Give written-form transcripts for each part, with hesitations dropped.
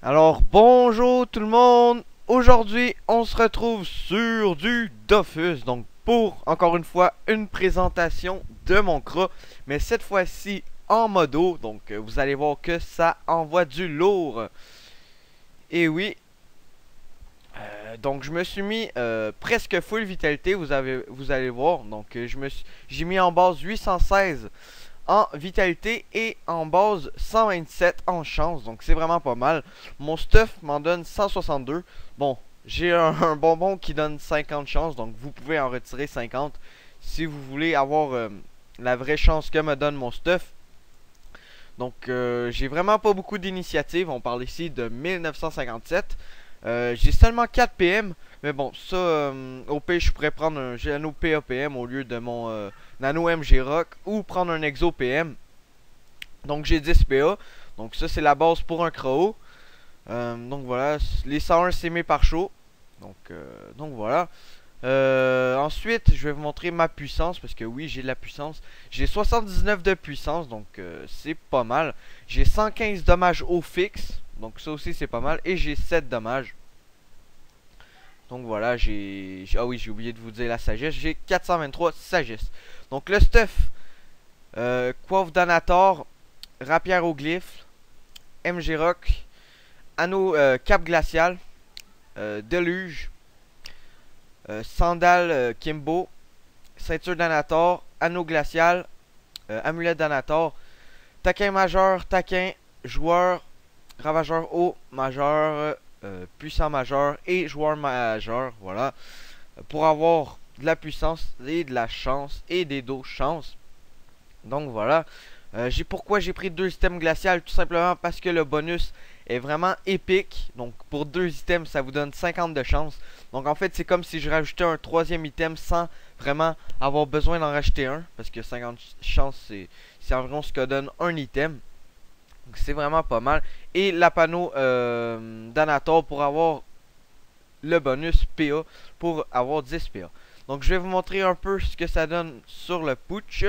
Alors bonjour tout le monde. Aujourd'hui on se retrouve sur du Dofus. Donc pour encore une fois une présentation de mon CRA. Mais cette fois-ci en modo. Donc vous allez voir que ça envoie du lourd. Et oui. Donc je me suis mis presque full vitalité. Vous allez voir. Donc j'ai mis en base 816 en vitalité et en base 127 en chance. Donc c'est vraiment pas mal. Mon stuff m'en donne 162. Bon, j'ai un bonbon qui donne 50 chances. Donc vous pouvez en retirer 50 si vous voulez avoir la vraie chance que me donne mon stuff. Donc j'ai vraiment pas beaucoup d'initiatives. On parle ici de 1957. J'ai seulement 4 PM. Mais bon, ça, au pire, je pourrais prendre un Geno PAPM au lieu de mon Nano MG Rock ou prendre un Exo PM. Donc j'ai 10 PA. Donc ça, c'est la base pour un Crow. Donc voilà, les 101 c'est mes pare-chocs. Donc voilà. Ensuite, je vais vous montrer ma puissance parce que oui, j'ai de la puissance. J'ai 79 de puissance, donc c'est pas mal. J'ai 115 dommages au fixe, donc ça aussi c'est pas mal. Et j'ai 7 dommages. Donc voilà, ah oui, j'ai oublié de vous dire la sagesse. J'ai 423 sagesse. Donc le stuff, Coiffe Donator, Rapière au glyphe, MG Rock, Anneau Cap Glacial, Deluge, Sandal Kimbo, Ceinture Danator, Anneau Glacial, Amulette Danator, Taquin Majeur, Taquin, Joueur, Ravageur haut, Majeur, Puissant Majeur et Joueur Majeur. Voilà. Pour avoir de la puissance et de la chance et des dos chance. Donc voilà. Pourquoi j'ai pris 2 items glaciales? Tout simplement parce que le bonus est vraiment épique. Donc pour 2 items ça vous donne 50 de chance. Donc en fait c'est comme si je rajoutais un 3e item sans vraiment avoir besoin d'en rajouter un. Parce que 50 chances c'est environ ce que donne un item. Donc c'est vraiment pas mal. Et la panneau Danator pour avoir le bonus PA. Pour avoir 10 PA. Donc je vais vous montrer un peu ce que ça donne sur le putsch.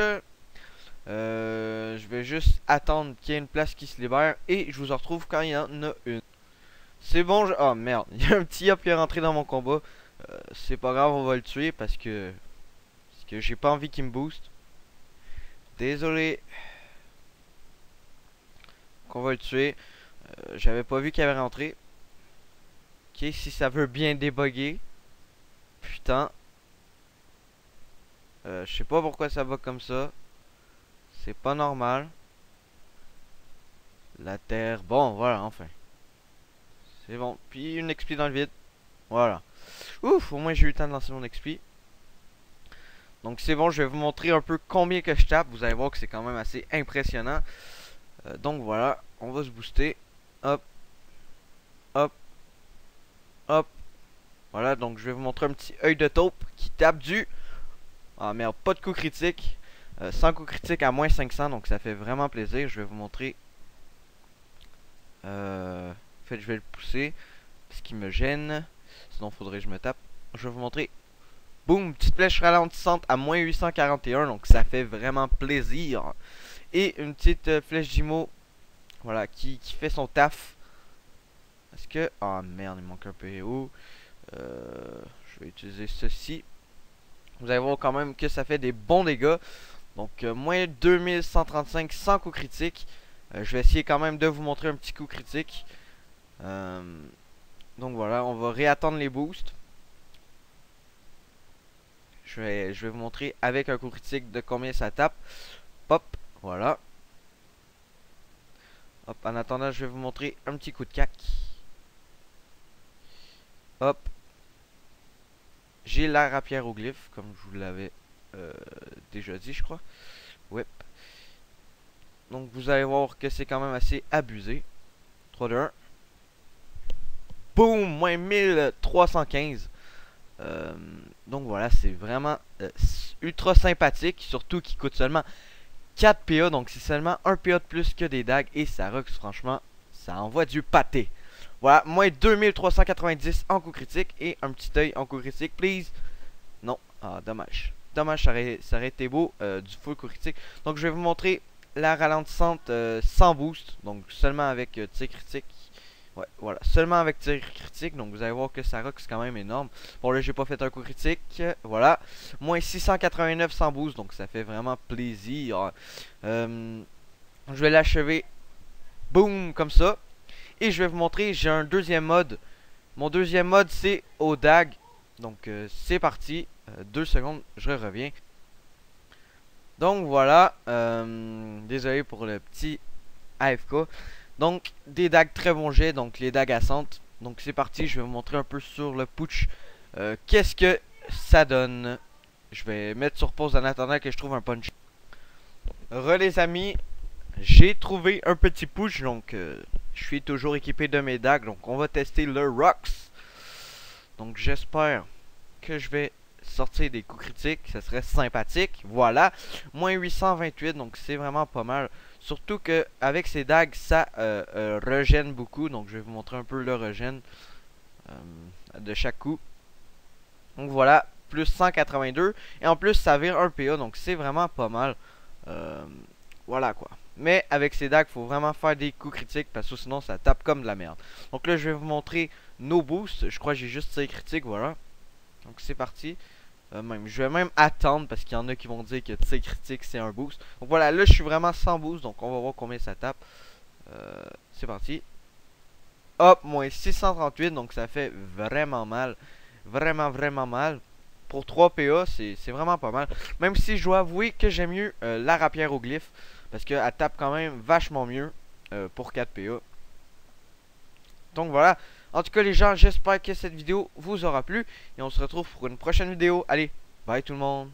Je vais juste attendre qu'il y ait une place qui se libère. Et je vous retrouve quand il y en a une. C'est bon, oh merde, il y a un petit hop qui est rentré dans mon combat. C'est pas grave, on va le tuer parce que j'ai pas envie qu'il me booste. Désolé. Qu'on va le tuer. J'avais pas vu qu'il avait rentré. Ok, si ça veut bien débugger. Putain. Je sais pas pourquoi ça va comme ça. C'est pas normal. La terre. Bon, voilà, enfin. C'est bon. Puis une XP dans le vide. Voilà. Ouf, au moins j'ai eu le temps de lancer mon XP. Donc c'est bon, je vais vous montrer un peu combien que je tape. Vous allez voir que c'est quand même assez impressionnant. Donc voilà, on va se booster. Hop. Hop. Hop. Voilà, donc je vais vous montrer un petit œil de taupe qui tape du... Ah merde, pas de coup critique. Sans coup critique à moins 500, donc ça fait vraiment plaisir. Je vais vous montrer. En fait, je vais le pousser. Ce qui me gêne. Sinon, faudrait que je me tape. Je vais vous montrer. Boum, petite flèche ralentissante à moins 841, donc ça fait vraiment plaisir. Et une petite flèche d'IMO, voilà, qui fait son taf. Est-ce que... Ah merde, il manque un PO. Je vais utiliser ceci. Vous allez voir quand même que ça fait des bons dégâts. Donc moins 2135 sans coup critique. Je vais essayer quand même de vous montrer un petit coup critique. Donc voilà, on va réattendre les boosts. Je vais vous montrer avec un coup critique de combien ça tape. Hop, voilà. Hop, en attendant, je vais vous montrer un petit coup de cac. Hop. J'ai la rapière au glyphe, comme je vous l'avais déjà dit, je crois. Ouais. Donc vous allez voir que c'est quand même assez abusé. 3, 2, 1. Boum, moins 1315. Donc voilà, c'est vraiment ultra sympathique. Surtout qu'il coûte seulement 4 PA. Donc c'est seulement 1 PA de plus que des dagues. Et ça rock, franchement, ça envoie du pâté. Voilà, moins 2390 en coup critique. Et un petit œil en coup critique, please. Non, ah dommage. Dommage, ça aurait été beau du full coup critique. Donc je vais vous montrer la ralentissante sans boost. Donc seulement avec tir critique. Ouais, voilà, seulement avec tir critique, donc vous allez voir que ça rock, c'est quand même énorme. Bon là j'ai pas fait un coup critique, voilà. Moins 689 sans boost, donc ça fait vraiment plaisir. Je vais l'achever, boum, comme ça. Et je vais vous montrer, j'ai un deuxième mode. Mon deuxième mode c'est au DAG. Donc c'est parti, 2 secondes, je reviens. Donc voilà, désolé pour le petit AFK. Donc des dagues très bon jet, donc les dagues ascentes. Donc c'est parti, je vais vous montrer un peu sur le putsch. Qu'est-ce que ça donne. Je vais mettre sur pause en attendant que je trouve un punch. Les amis, j'ai trouvé un petit putsch, donc je suis toujours équipé de mes dagues. Donc on va tester le Rocks. Donc j'espère que je vais sortir des coups critiques, ça serait sympathique. Voilà, moins 828, donc c'est vraiment pas mal. Surtout que avec ces dagues, ça régène beaucoup. Donc je vais vous montrer un peu le régène de chaque coup. Donc voilà, plus 182. Et en plus ça vire un PA, donc c'est vraiment pas mal. Voilà quoi. Mais avec ces dagues, faut vraiment faire des coups critiques parce que sinon ça tape comme de la merde. Donc là je vais vous montrer nos boosts. Je crois que j'ai juste tir critique, voilà. Donc c'est parti. Je vais même attendre parce qu'il y en a qui vont dire que tir critique c'est un boost. Donc voilà, là je suis vraiment sans boost. Donc on va voir combien ça tape. C'est parti. Hop, moins 638. Donc ça fait vraiment mal. Vraiment mal. Pour 3 PA, c'est vraiment pas mal. Même si je dois avouer que j'aime mieux la rapière au glyphe. Parce qu'elle tape quand même vachement mieux pour 4 PA. Donc voilà. En tout cas les gens, j'espère que cette vidéo vous aura plu. Et on se retrouve pour une prochaine vidéo. Allez, bye tout le monde.